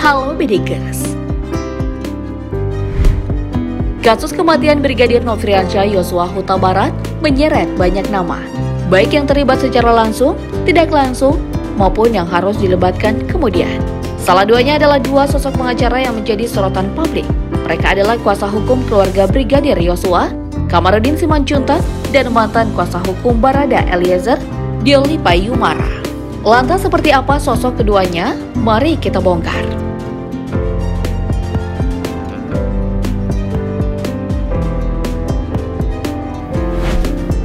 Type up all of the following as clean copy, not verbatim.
Halo Bidikers. Kasus kematian Brigadir Nofriansyah Yosua Huta Barat menyeret banyak nama, baik yang terlibat secara langsung, tidak langsung, maupun yang harus dilebatkan kemudian. Salah duanya adalah dua sosok pengacara yang menjadi sorotan publik. Mereka adalah kuasa hukum keluarga Brigadir Yosua, Kamarudin Simanjuntak, dan mantan kuasa hukum Barada Eliezer, Diolipah Yumara. Lantas seperti apa sosok keduanya? Mari kita bongkar.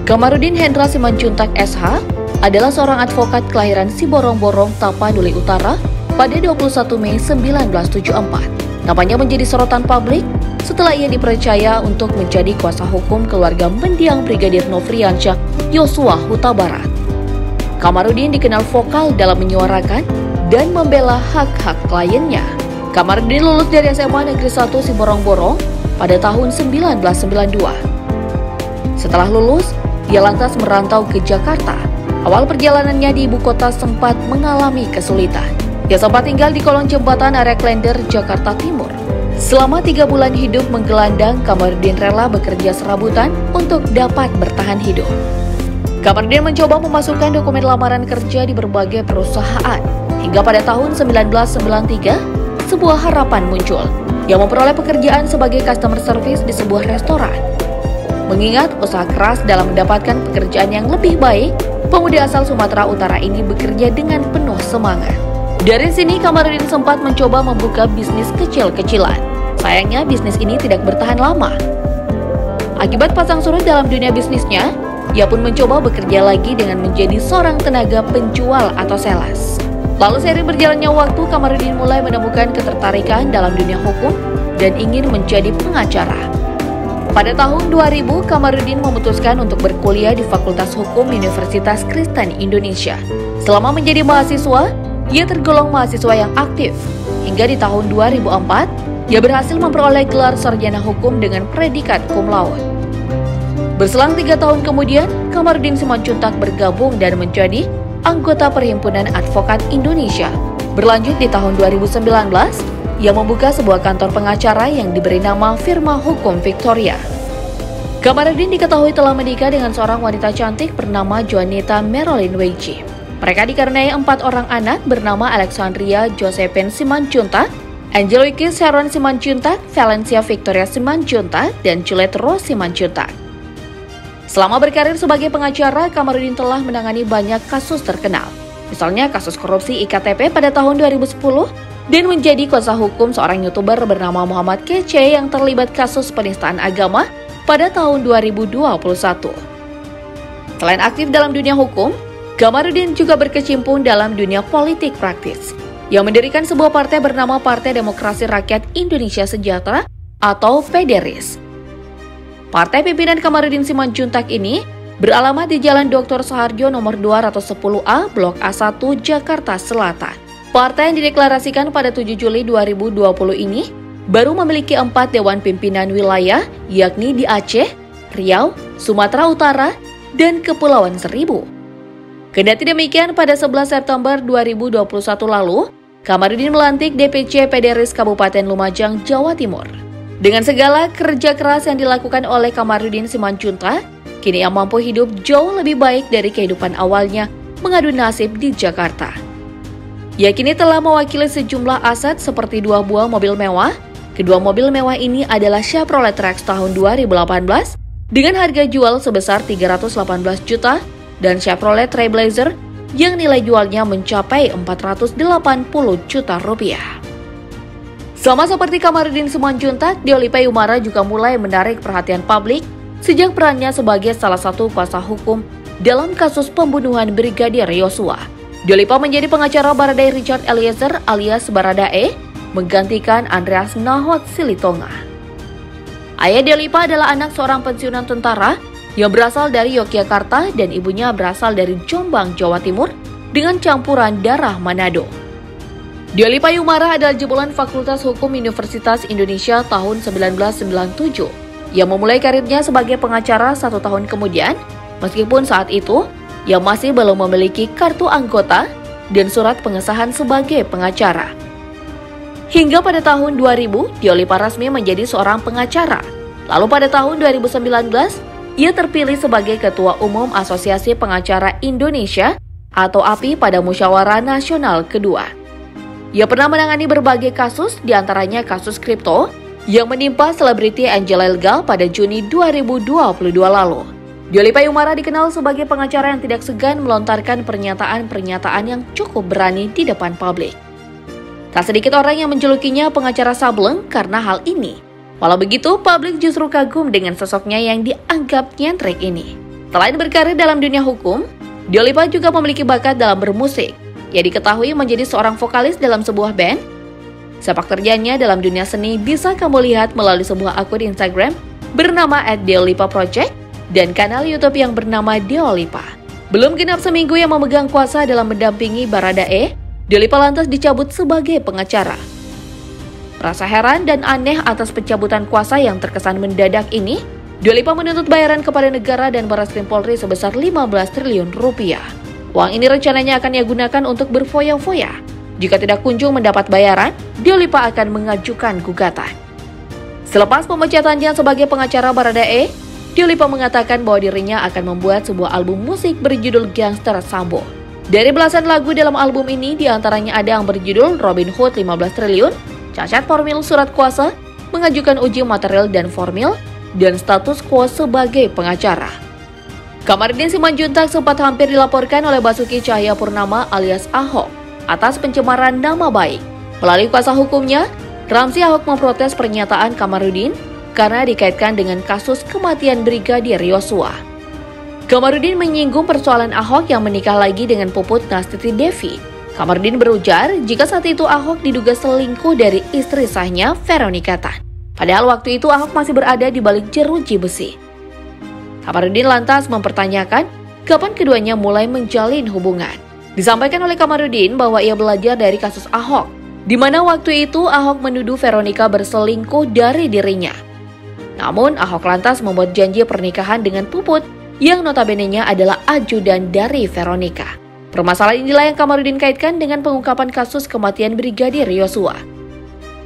Kamarudin Hendra Simanjuntak SH adalah seorang advokat kelahiran Siborong-Borong, Tapanuli Utara pada 21 Mei 1974. Namanya menjadi sorotan publik setelah ia dipercaya untuk menjadi kuasa hukum keluarga mendiang Brigadir Nofriansyah Yosua Huta Barat. Kamarudin dikenal vokal dalam menyuarakan dan membela hak-hak kliennya. Kamarudin lulus dari SMA Negeri 1 Siborong-Borong pada tahun 1992. Setelah lulus, ia lantas merantau ke Jakarta. Awal perjalanannya di ibu kota sempat mengalami kesulitan. Ia sempat tinggal di kolong jembatan area Klender, Jakarta Timur. Selama 3 bulan hidup menggelandang, Kamarudin rela bekerja serabutan untuk dapat bertahan hidup. Kamarudin mencoba memasukkan dokumen lamaran kerja di berbagai perusahaan. Hingga pada tahun 1993, sebuah harapan muncul. Ia memperoleh pekerjaan sebagai customer service di sebuah restoran. Mengingat usaha keras dalam mendapatkan pekerjaan yang lebih baik, pemuda asal Sumatera Utara ini bekerja dengan penuh semangat. Dari sini, Kamarudin sempat mencoba membuka bisnis kecil-kecilan. Sayangnya, bisnis ini tidak bertahan lama. Akibat pasang surut dalam dunia bisnisnya, ia pun mencoba bekerja lagi dengan menjadi seorang tenaga penjual atau sales. Lalu seiring berjalannya waktu, Kamarudin mulai menemukan ketertarikan dalam dunia hukum dan ingin menjadi pengacara. Pada tahun 2000, Kamarudin memutuskan untuk berkuliah di Fakultas Hukum Universitas Kristen Indonesia. Selama menjadi mahasiswa, ia tergolong mahasiswa yang aktif. Hingga di tahun 2004, ia berhasil memperoleh gelar sarjana hukum dengan predikat cum laude. Berselang 3 tahun kemudian, Kamarudin Simanjuntak bergabung dan menjadi anggota Perhimpunan Advokat Indonesia. Berlanjut di tahun 2019, ia membuka sebuah kantor pengacara yang diberi nama Firma Hukum Victoria. Kamarudin diketahui telah menikah dengan seorang wanita cantik bernama Juanita Marilyn Weiji. Mereka dikaruniai 4 orang anak bernama Alexandria Josephine Simanjuntak, Angelique Sharon Simanjuntak, Valencia Victoria Simanjuntak, dan Juliet Rose Simanjuntak. Selama berkarir sebagai pengacara, Kamarudin telah menangani banyak kasus terkenal. Misalnya kasus korupsi IKTP pada tahun 2010, dan menjadi kuasa hukum seorang YouTuber bernama Muhammad Kece yang terlibat kasus penistaan agama pada tahun 2021. Selain aktif dalam dunia hukum, Kamarudin juga berkecimpung dalam dunia politik praktis. Ia mendirikan sebuah partai bernama Partai Demokrasi Rakyat Indonesia Sejahtera atau PDRIS. Partai pimpinan Kamarudin Simanjuntak ini beralamat di Jalan Dr. Soeharjo nomor 210A, Blok A1, Jakarta Selatan. Partai yang dideklarasikan pada 7 Juli 2020 ini baru memiliki 4 dewan pimpinan wilayah, yakni di Aceh, Riau, Sumatera Utara, dan Kepulauan Seribu. Kendati demikian, pada 11 September 2021 lalu, Kamarudin melantik DPC PDRIS Kabupaten Lumajang, Jawa Timur. Dengan segala kerja keras yang dilakukan oleh Kamarudin Simanjuntak, kini ia mampu hidup jauh lebih baik dari kehidupan awalnya mengadu nasib di Jakarta. Ia kini telah mewakili sejumlah aset seperti 2 buah mobil mewah. Kedua mobil mewah ini adalah Chevrolet Trax tahun 2018 dengan harga jual sebesar 318 juta dan Chevrolet Trailblazer yang nilai jualnya mencapai 480 juta rupiah. Sama seperti Kamarudin Simanjuntak, Diolipah Yumara juga mulai menarik perhatian publik sejak perannya sebagai salah satu kuasa hukum dalam kasus pembunuhan Brigadir Yosua. Diolipah menjadi pengacara Barada Richard Eliezer alias Baradae, menggantikan Andreas Nahot Silitonga. Ayah Diolipah adalah anak seorang pensiunan tentara yang berasal dari Yogyakarta dan ibunya berasal dari Jombang, Jawa Timur dengan campuran darah Manado. Diolipah Yumara adalah jebolan Fakultas Hukum Universitas Indonesia tahun 1997. Ia memulai karirnya sebagai pengacara 1 tahun kemudian, meskipun saat itu ia masih belum memiliki kartu anggota dan surat pengesahan sebagai pengacara. Hingga pada tahun 2000, Diolipa resmi menjadi seorang pengacara. Lalu pada tahun 2019, ia terpilih sebagai Ketua Umum Asosiasi Pengacara Indonesia atau API pada Musyawarah Nasional kedua. Ia pernah menangani berbagai kasus, diantaranya kasus kripto yang menimpa selebriti Angela Elga pada Juni 2022 lalu. Diolipa Umara dikenal sebagai pengacara yang tidak segan melontarkan pernyataan-pernyataan yang cukup berani di depan publik. Tak sedikit orang yang menjulukinya pengacara sableng karena hal ini. Walau begitu, publik justru kagum dengan sosoknya yang dianggap nyentrik ini. Selain berkarir dalam dunia hukum, Diolipa juga memiliki bakat dalam bermusik. Ia diketahui menjadi seorang vokalis dalam sebuah band. Sepak terjangnya dalam dunia seni bisa kamu lihat melalui sebuah akun Instagram bernama @diolipaproject dan kanal YouTube yang bernama Diolipa. Belum genap seminggu yang memegang kuasa dalam mendampingi Baradae, Diolipa lantas dicabut sebagai pengacara. Merasa heran dan aneh atas pencabutan kuasa yang terkesan mendadak ini, Diolipa menuntut bayaran kepada negara dan Barreskrim Polri sebesar 15 triliun rupiah. Uang ini rencananya akan ia gunakan untuk berfoya-foya. Jika tidak kunjung mendapat bayaran, Diolipa akan mengajukan gugatan. Selepas pemecatannya sebagai pengacara Baradae, Diolipa mengatakan bahwa dirinya akan membuat sebuah album musik berjudul Gangster Sambo. Dari belasan lagu dalam album ini, diantaranya ada yang berjudul Robin Hood 15 triliun, cacat formil surat kuasa, mengajukan uji material dan formil, dan status quo sebagai pengacara. Kamarudin Simanjuntak sempat hampir dilaporkan oleh Basuki Cahayapurnama alias Ahok atas pencemaran nama baik. Melalui kuasa hukumnya, Ramzi Ahok memprotes pernyataan Kamarudin karena dikaitkan dengan kasus kematian Brigadir Yosua. Kamarudin menyinggung persoalan Ahok yang menikah lagi dengan Puput Nastiti Devi. Kamarudin berujar jika saat itu Ahok diduga selingkuh dari istri sahnya Veronica Tan. Padahal waktu itu Ahok masih berada di balik jeruji besi. Kamarudin lantas mempertanyakan kapan keduanya mulai menjalin hubungan. Disampaikan oleh Kamarudin bahwa ia belajar dari kasus Ahok, di mana waktu itu Ahok menuduh Veronica berselingkuh dari dirinya. Namun Ahok lantas membuat janji pernikahan dengan Puput yang notabene-nya adalah ajudan dari Veronica. Permasalahan inilah yang Kamarudin kaitkan dengan pengungkapan kasus kematian Brigadir Yosua.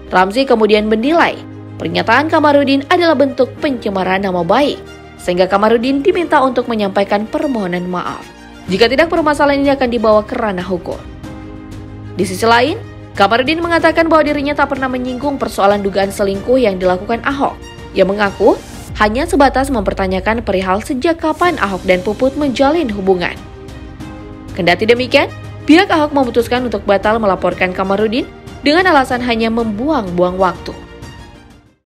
Ramzi kemudian menilai pernyataan Kamarudin adalah bentuk pencemaran nama baik, sehingga Kamarudin diminta untuk menyampaikan permohonan maaf. Jika tidak, permasalahan ini akan dibawa ke ranah hukum. Di sisi lain, Kamarudin mengatakan bahwa dirinya tak pernah menyinggung persoalan dugaan selingkuh yang dilakukan Ahok. Ia mengaku hanya sebatas mempertanyakan perihal sejak kapan Ahok dan Puput menjalin hubungan. Kendati demikian, pihak Ahok memutuskan untuk batal melaporkan Kamarudin dengan alasan hanya membuang-buang waktu.